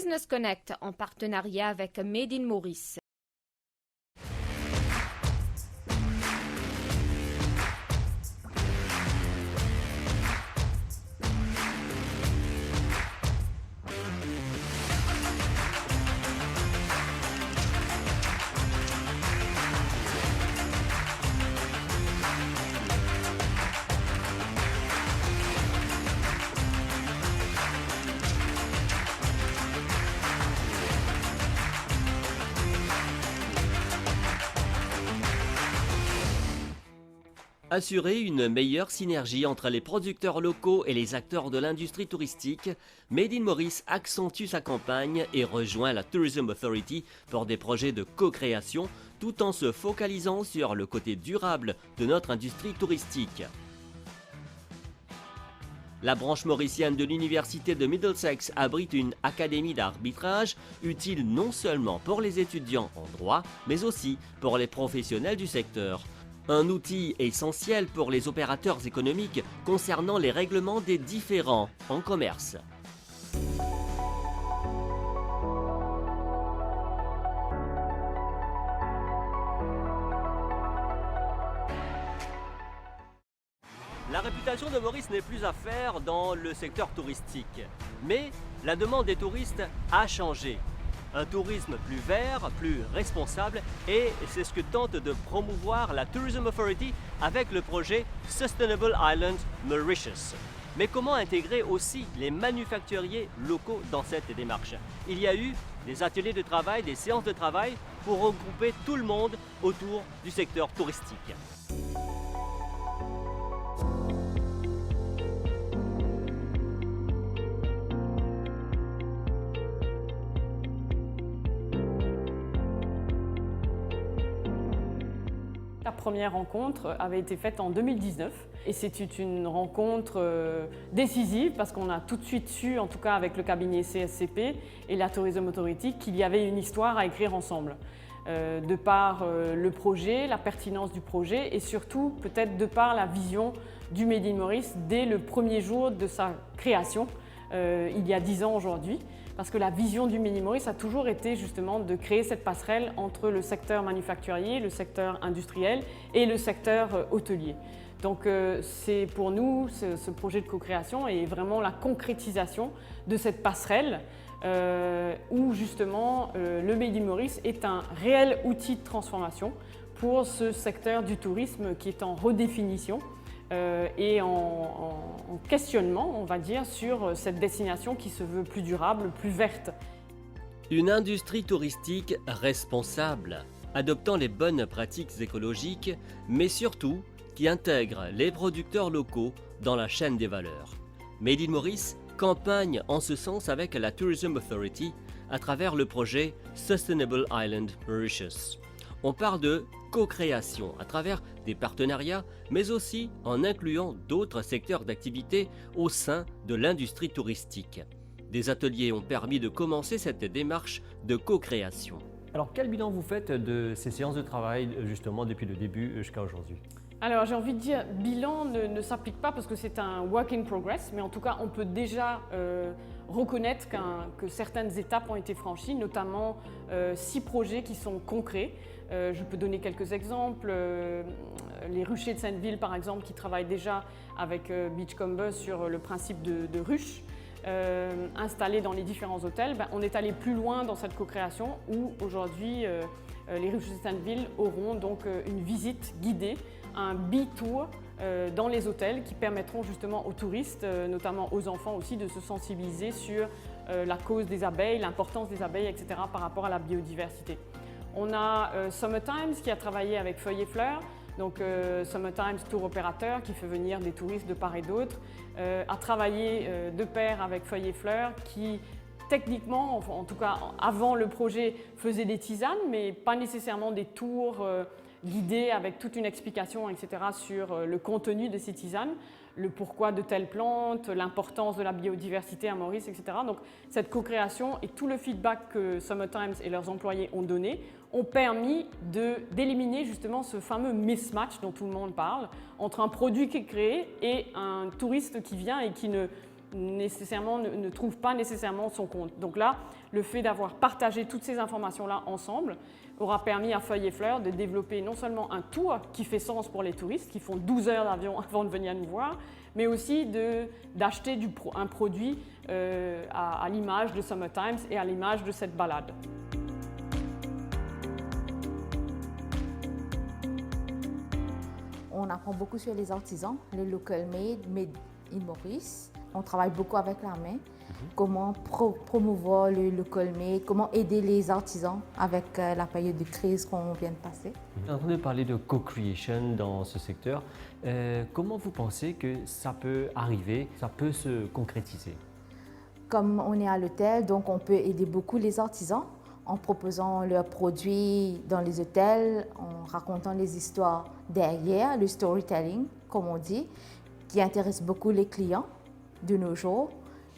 Business Connect en partenariat avec Made in Maurice. Assurer une meilleure synergie entre les producteurs locaux et les acteurs de l'industrie touristique, Made in Maurice accentue sa campagne et rejoint la Tourism Authority pour des projets de co-création tout en se focalisant sur le côté durable de notre industrie touristique. La branche mauricienne de l'Université de Middlesex abrite une académie d'arbitrage utile non seulement pour les étudiants en droit, mais aussi pour les professionnels du secteur. Un outil essentiel pour les opérateurs économiques concernant les règlements des différends en commerce. La réputation de Maurice n'est plus à faire dans le secteur touristique, mais la demande des touristes a changé. Un tourisme plus vert, plus responsable, et c'est ce que tente de promouvoir la Tourism Authority avec le projet Sustainable Island Mauritius. Mais comment intégrer aussi les manufacturiers locaux dans cette démarche? Il y a eu des ateliers de travail, des séances de travail pour regrouper tout le monde autour du secteur touristique. La première rencontre avait été faite en 2019 et c'était une rencontre décisive parce qu'on a tout de suite su, en tout cas avec le cabinet CSCP et la Tourism Authority, qu'il y avait une histoire à écrire ensemble. De par le projet, la pertinence du projet et surtout peut-être de par la vision du Made in Maurice dès le premier jour de sa création, il y a 10 ans aujourd'hui. Parce que la vision du Made in Maurice a toujours été justement de créer cette passerelle entre le secteur manufacturier, le secteur industriel et le secteur hôtelier. Donc c'est pour nous, ce projet de co-création est vraiment la concrétisation de cette passerelle où justement le Made in Maurice est un réel outil de transformation pour ce secteur du tourisme qui est en redéfinition. Et en questionnement, on va dire, sur cette destination qui se veut plus durable, plus verte. Une industrie touristique responsable, adoptant les bonnes pratiques écologiques, mais surtout qui intègre les producteurs locaux dans la chaîne des valeurs. Made in Maurice campagne en ce sens avec la Tourism Authority à travers le projet Sustainable Island Mauritius. On parle de co-création à travers des partenariats, mais aussi en incluant d'autres secteurs d'activité au sein de l'industrie touristique. Des ateliers ont permis de commencer cette démarche de co-création. Alors quel bilan vous faites de ces séances de travail justement depuis le début jusqu'à aujourd'hui? Alors j'ai envie de dire, bilan ne s'applique pas parce que c'est un work in progress, mais en tout cas on peut déjà reconnaître que certaines étapes ont été franchies, notamment 6 projets qui sont concrets. Je peux donner quelques exemples. Les ruchers de Sainte-Ville par exemple qui travaillent déjà avec Beachcomber sur le principe de ruches. Installés dans les différents hôtels, on est allé plus loin dans cette co-création où aujourd'hui les ruchers de Sainte-Ville auront donc une visite guidée, un bee-tour dans les hôtels qui permettront justement aux touristes, notamment aux enfants aussi, de se sensibiliser sur la cause des abeilles, l'importance des abeilles, etc. par rapport à la biodiversité. On a Summertimes qui a travaillé avec Feuilles et Fleurs. Donc Summertimes tour opérateur qui fait venir des touristes de part et d'autre, a travaillé de pair avec Feuilles et Fleurs qui techniquement, en tout cas avant le projet, faisait des tisanes mais pas nécessairement des tours guidés avec toute une explication etc. sur le contenu de ces tisanes, le pourquoi de telles plantes, l'importance de la biodiversité à Maurice, etc. Donc cette co-création et tout le feedback que Summertimes et leurs employés ont donné ont permis d'éliminer justement ce fameux mismatch dont tout le monde parle entre un produit qui est créé et un touriste qui vient et qui ne ne trouve pas nécessairement son compte. Donc là, le fait d'avoir partagé toutes ces informations-là ensemble aura permis à Feuilles et Fleurs de développer non seulement un tour qui fait sens pour les touristes, qui font 12 heures d'avion avant de venir nous voir, mais aussi d'acheter un produit à l'image de Summertimes et à l'image de cette balade. On apprend beaucoup sur les artisans, le local made in Maurice. On travaille beaucoup avec la main. Comment promouvoir le local made, comment aider les artisans avec la période de crise qu'on vient de passer. On est en train de parler de co-creation dans ce secteur. Comment vous pensez que ça peut arriver, ça peut se concrétiser? Comme on est à l'hôtel, donc on peut aider beaucoup les artisans en proposant leurs produits dans les hôtels, en racontant les histoires derrière, le storytelling, comme on dit, qui intéresse beaucoup les clients de nos jours.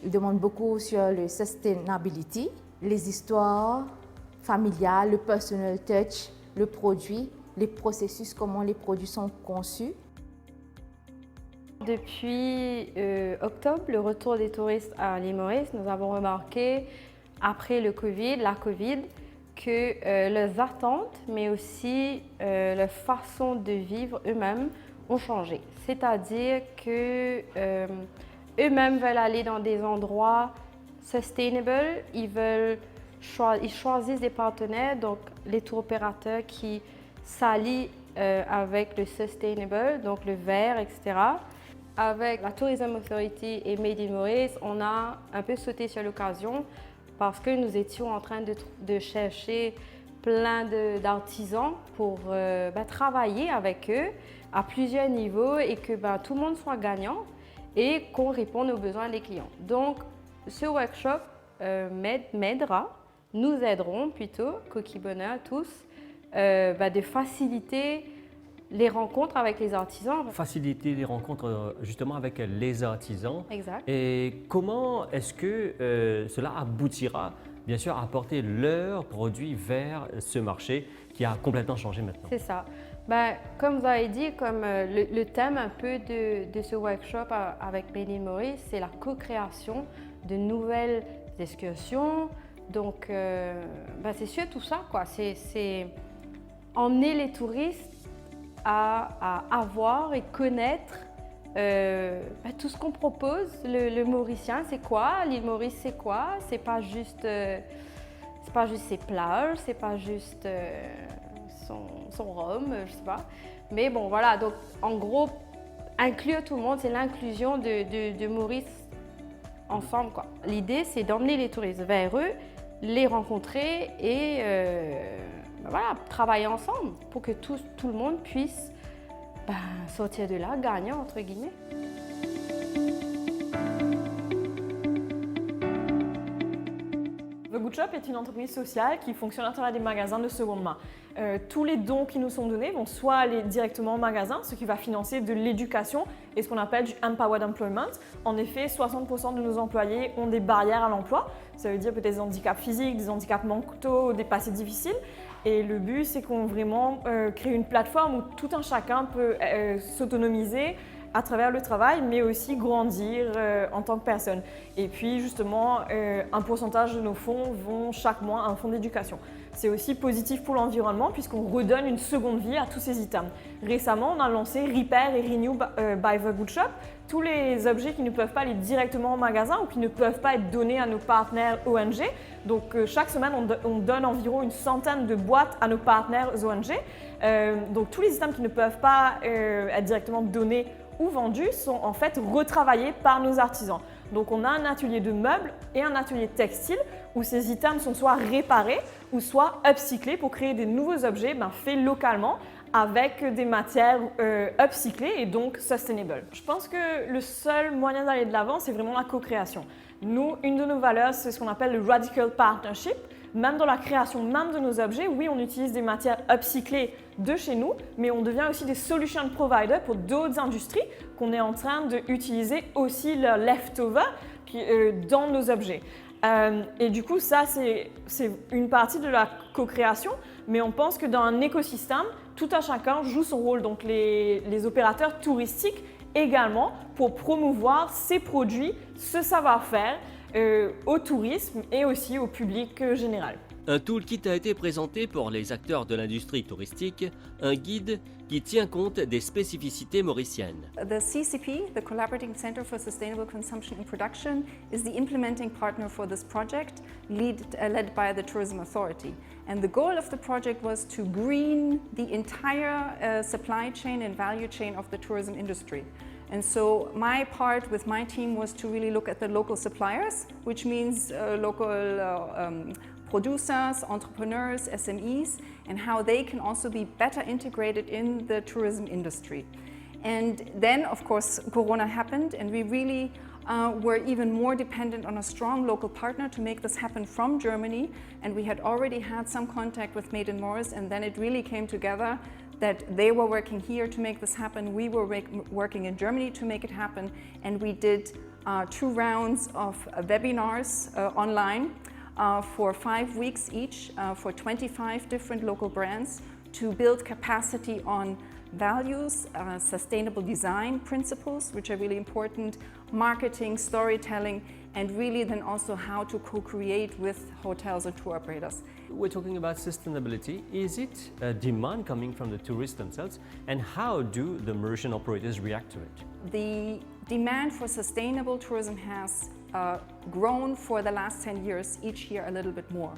Ils demandent beaucoup sur le sustainability, les histoires familiales, le personal touch, le produit, les processus, comment les produits sont conçus. Depuis octobre, le retour des touristes à l'île Maurice, nous avons remarqué, après la COVID, que leurs attentes, mais aussi leur façon de vivre eux-mêmes ont changé. C'est-à-dire que eux-mêmes veulent aller dans des endroits sustainable, ils choisissent des partenaires, donc les tour opérateurs qui s'allient avec le sustainable, donc le vert, etc. Avec la Tourism Authority et Made in Maurice, on a un peu sauté sur l'occasion parce que nous étions en train de chercher plein d'artisans pour travailler avec eux à plusieurs niveaux et que tout le monde soit gagnant et qu'on réponde aux besoins des clients. Donc, ce workshop nous aideront plutôt, Coquille Bonheur tous, de faciliter les rencontres avec les artisans. Faciliter les rencontres justement avec les artisans. Exact. Et comment est-ce que cela aboutira, bien sûr, à apporter leurs produits vers ce marché qui a complètement changé maintenant? C'est ça. Comme vous avez dit, comme le thème un peu de ce workshop avec Made in Maurice, c'est la co-création de nouvelles excursions. Donc, c'est surtout ça, quoi. C'est emmener les touristes à avoir et connaître tout ce qu'on propose. Le Mauricien, c'est quoi? L'île Maurice, c'est quoi? C'est pas juste ses plages, c'est pas juste son rhum, je sais pas. Mais bon, voilà. Donc, en gros, inclure tout le monde, c'est l'inclusion de Maurice ensemble, quoi. L'idée, c'est d'emmener les touristes vers eux, les rencontrer et travailler ensemble pour que tout le monde puisse sortir de là gagnant, entre guillemets. The Good Shop est une entreprise sociale qui fonctionne à travers des magasins de seconde main. Tous les dons qui nous sont donnés vont soit aller directement au magasin, ce qui va financer de l'éducation et ce qu'on appelle du Empowered Employment. En effet, 60% de nos employés ont des barrières à l'emploi. Ça veut dire peut-être des handicaps physiques, des handicaps mentaux, des passés difficiles. Et le but, c'est qu'on vraiment crée une plateforme où tout un chacun peut s'autonomiser à travers le travail, mais aussi grandir en tant que personne. Et puis justement, un pourcentage de nos fonds vont chaque mois à un fonds d'éducation. C'est aussi positif pour l'environnement puisqu'on redonne une seconde vie à tous ces items. Récemment, on a lancé Repair et Renew by The Good Shop. Tous les objets qui ne peuvent pas aller directement au magasin ou qui ne peuvent pas être donnés à nos partenaires ONG. Donc chaque semaine, on donne environ une centaine de boîtes à nos partenaires ONG. Donc tous les items qui ne peuvent pas être directement donnés ou vendus sont en fait retravaillés par nos artisans. Donc on a un atelier de meubles et un atelier textile où ces items sont soit réparés ou soit upcyclés pour créer des nouveaux objets faits localement avec des matières upcyclées et donc sustainable. Je pense que le seul moyen d'aller de l'avant, c'est vraiment la co-création. Nous, une de nos valeurs, c'est ce qu'on appelle le Radical Partnership. Même dans la création même de nos objets, oui, on utilise des matières upcyclées de chez nous, mais on devient aussi des solution providers pour d'autres industries qu'on est en train d'utiliser aussi leurs leftovers dans nos objets. Et du coup, ça, c'est une partie de la co-création, mais on pense que dans un écosystème, tout un chacun joue son rôle. Donc les opérateurs touristiques également pour promouvoir ces produits, ce savoir-faire au tourisme et aussi au public général. Un toolkit a été présenté pour les acteurs de l'industrie touristique, un guide qui tient compte des spécificités mauriciennes. The CCP, the Collaborating Center for Sustainable Consumption and Production, is the implementing partner for this project, led by the Tourism Authority. And the goal of the project was to green the entire supply chain and value chain of the tourism industry. And so my part with my team was to really look at the local suppliers, which means local producers, entrepreneurs, SMEs, and how they can also be better integrated in the tourism industry. And then, of course, Corona happened, and we really were even more dependent on a strong local partner to make this happen from Germany. And we had already had some contact with Made in Morris, and then it really came together that they were working here to make this happen. We were working in Germany to make it happen, and we did 2 rounds of webinars online. For 5 weeks each, for 25 different local brands to build capacity on values, sustainable design principles, which are really important, marketing, storytelling, and really then also how to co-create with hotels and tour operators. We're talking about sustainability. Is it a demand coming from the tourists themselves, and how do the Mauritian operators react to it? The demand for sustainable tourism has grown for the last 10 years, each year a little bit more.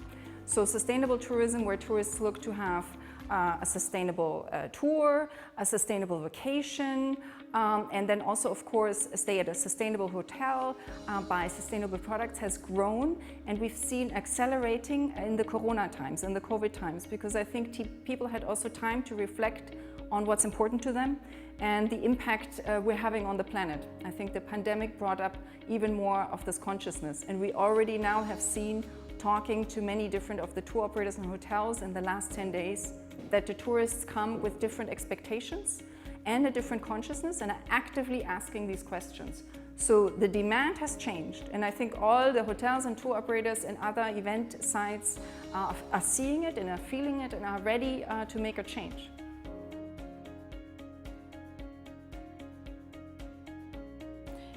So sustainable tourism, where tourists look to have a sustainable tour, a sustainable vacation, and then also, of course, stay at a sustainable hotel, buy sustainable products, has grown. And we've seen accelerating in the Corona times, in the COVID times, because I think people had also time to reflect on what's important to them and the impact we're having on the planet. I think the pandemic brought up even more of this consciousness, and we already now have seen, talking to many different of the tour operators and hotels in the last 10 days, that the tourists come with different expectations and a different consciousness and are actively asking these questions. So the demand has changed, and I think all the hotels and tour operators and other event sites are seeing it and are feeling it and are ready to make a change.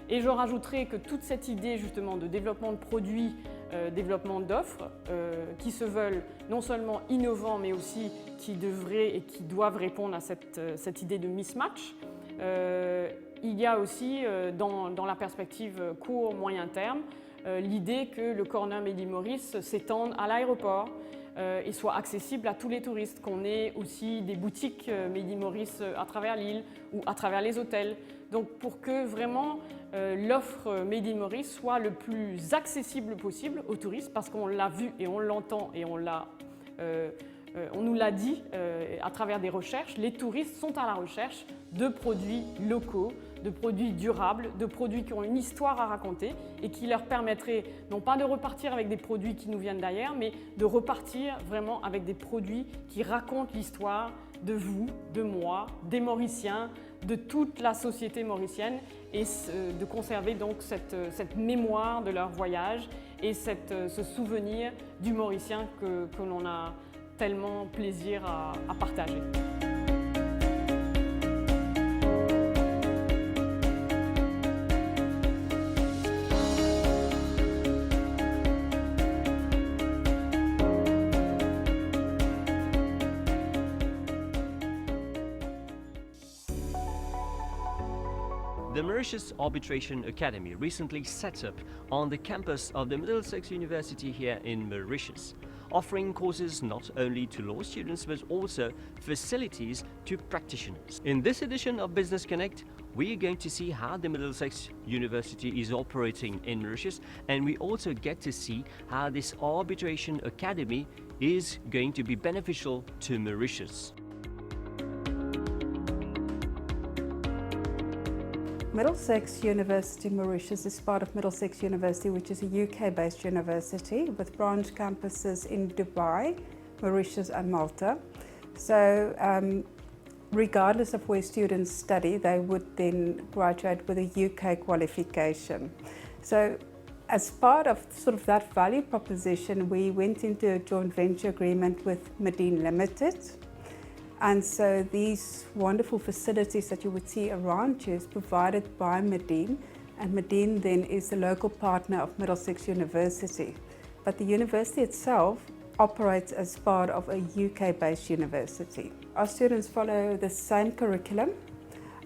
Et je rajouterai que toute cette idée justement de développement de produits, développement d'offres qui se veulent non seulement innovants mais aussi qui devraient et qui doivent répondre à cette idée de mismatch, il y a aussi dans la perspective court-moyen terme l'idée que le corner Made in Maurice s'étende à l'aéroport et soit accessible à tous les touristes, qu'on ait aussi des boutiques Made in Maurice à travers l'île ou à travers les hôtels. Donc pour que vraiment l'offre Made in Maurice soit le plus accessible possible aux touristes, parce qu'on l'a vu et on l'entend et on nous l'a dit à travers des recherches, les touristes sont à la recherche de produits locaux, de produits durables, de produits qui ont une histoire à raconter et qui leur permettraient non pas de repartir avec des produits qui nous viennent d'ailleurs, mais de repartir vraiment avec des produits qui racontent l'histoire de vous, de moi, des Mauriciens, de toute la société mauricienne, et de conserver donc cette mémoire de leur voyage et ce souvenir du Mauricien que l'on a tellement plaisir à partager. The Mauritius Arbitration Academy recently set up on the campus of the Middlesex University here in Mauritius, offering courses not only to law students but also facilities to practitioners. In this edition of Business Connect, we are going to see how the Middlesex University is operating in Mauritius, and we also get to see how this Arbitration Academy is going to be beneficial to Mauritius. Middlesex University Mauritius is part of Middlesex University, which is a UK-based university with branch campuses in Dubai, Mauritius and Malta. So regardless of where students study, they would then graduate with a UK qualification. So as part of sort of that value proposition, we went into a joint venture agreement with Medine Limited. And so these wonderful facilities that you would see around you is provided by Medin, and Medin then is the local partner of Middlesex University. But the university itself operates as part of a UK-based university. Our students follow the same curriculum.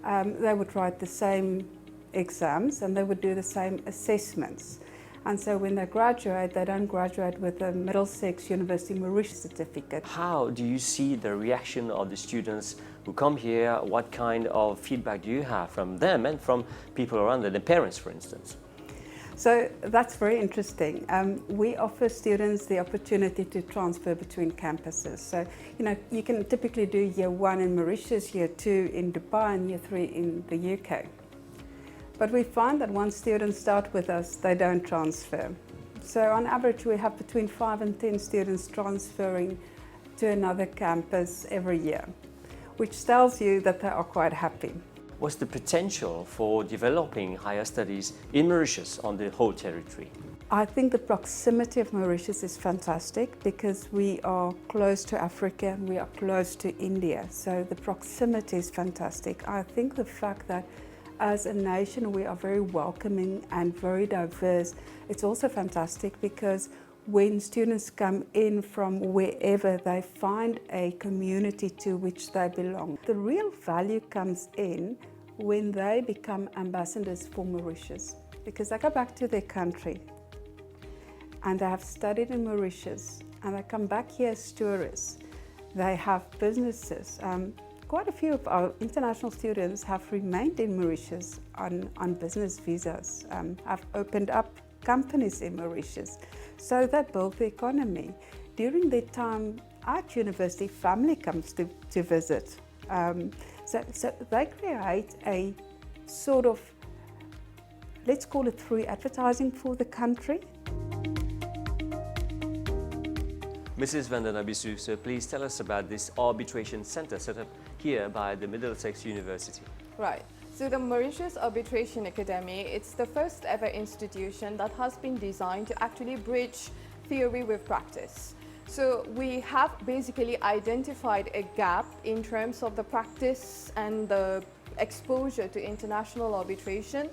They would write the same exams and they would do the same assessments. And so when they graduate, they don't graduate with a Middlesex University Mauritius certificate. How do you see the reaction of the students who come here? What kind of feedback do you have from them and from people around them, the parents, for instance? So that's very interesting. We offer students the opportunity to transfer between campuses. So, you can typically do year 1 in Mauritius, year 2 in Dubai, and year 3 in the UK. But we find that once students start with us, they don't transfer. So on average, we have between 5 and 10 students transferring to another campus every year, which tells you that they are quite happy. What's the potential for developing higher studies in Mauritius on the whole territory? I think the proximity of Mauritius is fantastic because we are close to Africa and we are close to India. So the proximity is fantastic. I think the fact that as a nation we are very welcoming and very diverse, it's also fantastic because when students come in from wherever, they find a community to which they belong. The real value comes in when they become ambassadors for Mauritius, because they go back to their country and they have studied in Mauritius and they come back here as tourists. They have businesses. Quite a few of our international students have remained in Mauritius on business visas, have opened up companies in Mauritius. So they build the economy. During their time at university, family comes to visit. So they create a sort of, let's call it free advertising for the country. Mrs. Vandanabisu, so please tell us about this arbitration center set up here by the Middlesex University. Right. So the Mauritius Arbitration Academy, it's the first ever institution that has been designed to actually bridge theory with practice. So we have basically identified a gap in terms of the practice and the exposure to international arbitration.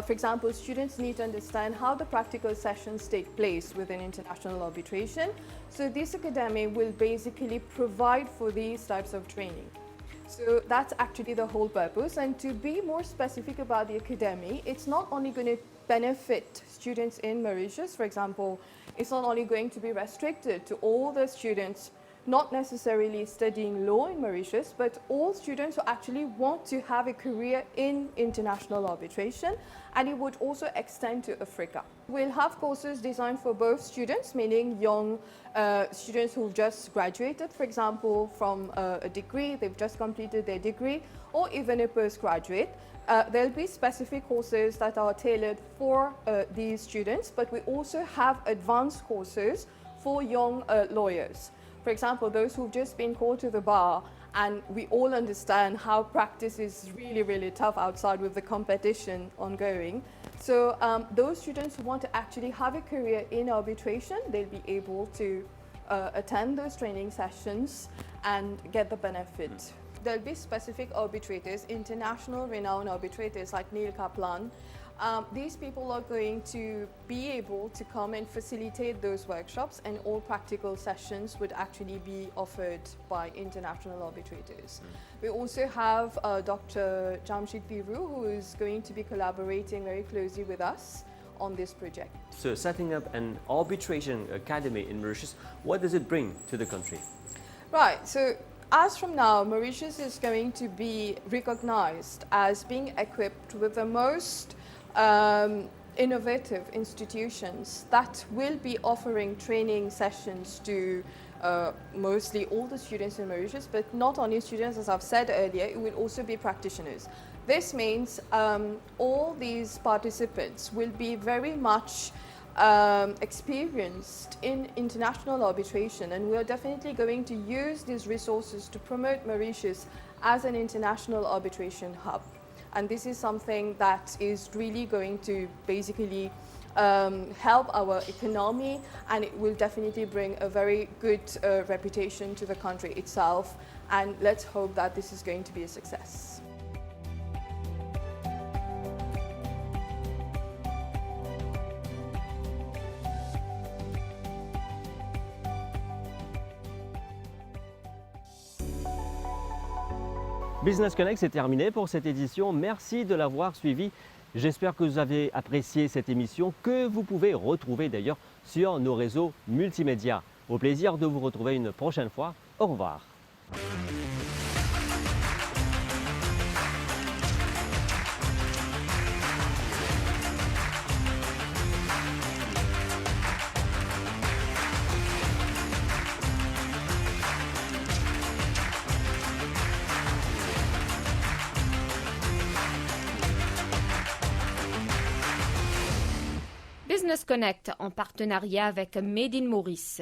For example, students need to understand how the practical sessions take place within international arbitration. So this academy will basically provide for these types of training. So that's actually the whole purpose. And to be more specific about the academy, it's not only going to benefit students in Mauritius. For example, it's not only going to be restricted to all the students not necessarily studying law in Mauritius, but all students who actually want to have a career in international arbitration, and it would also extend to Africa. We'll have courses designed for both students, meaning young students who've just graduated, for example, from a degree, they've just completed their degree, or even a postgraduate. There'll be specific courses that are tailored for these students, but we also have advanced courses for young lawyers. For example, those who've just been called to the bar, and we all understand how practice is really, really tough outside with the competition ongoing. So those students who want to actually have a career in arbitration, they'll be able to attend those training sessions and get the benefit. There'll be specific arbitrators, international renowned arbitrators like Neil Kaplan. These people are going to be able to come and facilitate those workshops, and all practical sessions would actually be offered by international arbitrators. We also have Dr. Jamshid Piru, who is going to be collaborating very closely with us on this project. So setting up an arbitration academy in Mauritius, what does it bring to the country? Right, so as from now, Mauritius is going to be recognized as being equipped with the most innovative institutions that will be offering training sessions to mostly all the students in Mauritius, but not only students, as I've said earlier, it will also be practitioners. This means all these participants will be very much experienced in international arbitration, and we are definitely going to use these resources to promote Mauritius as an international arbitration hub. And this is something that is really going to basically help our economy, and it will definitely bring a very good reputation to the country itself and let's hope that this is going to be a success. Business Connect, c'est terminé pour cette édition. Merci de l'avoir suivi. J'espère que vous avez apprécié cette émission que vous pouvez retrouver d'ailleurs sur nos réseaux multimédia. Au plaisir de vous retrouver une prochaine fois. Au revoir. Business Connect en partenariat avec Made in Maurice.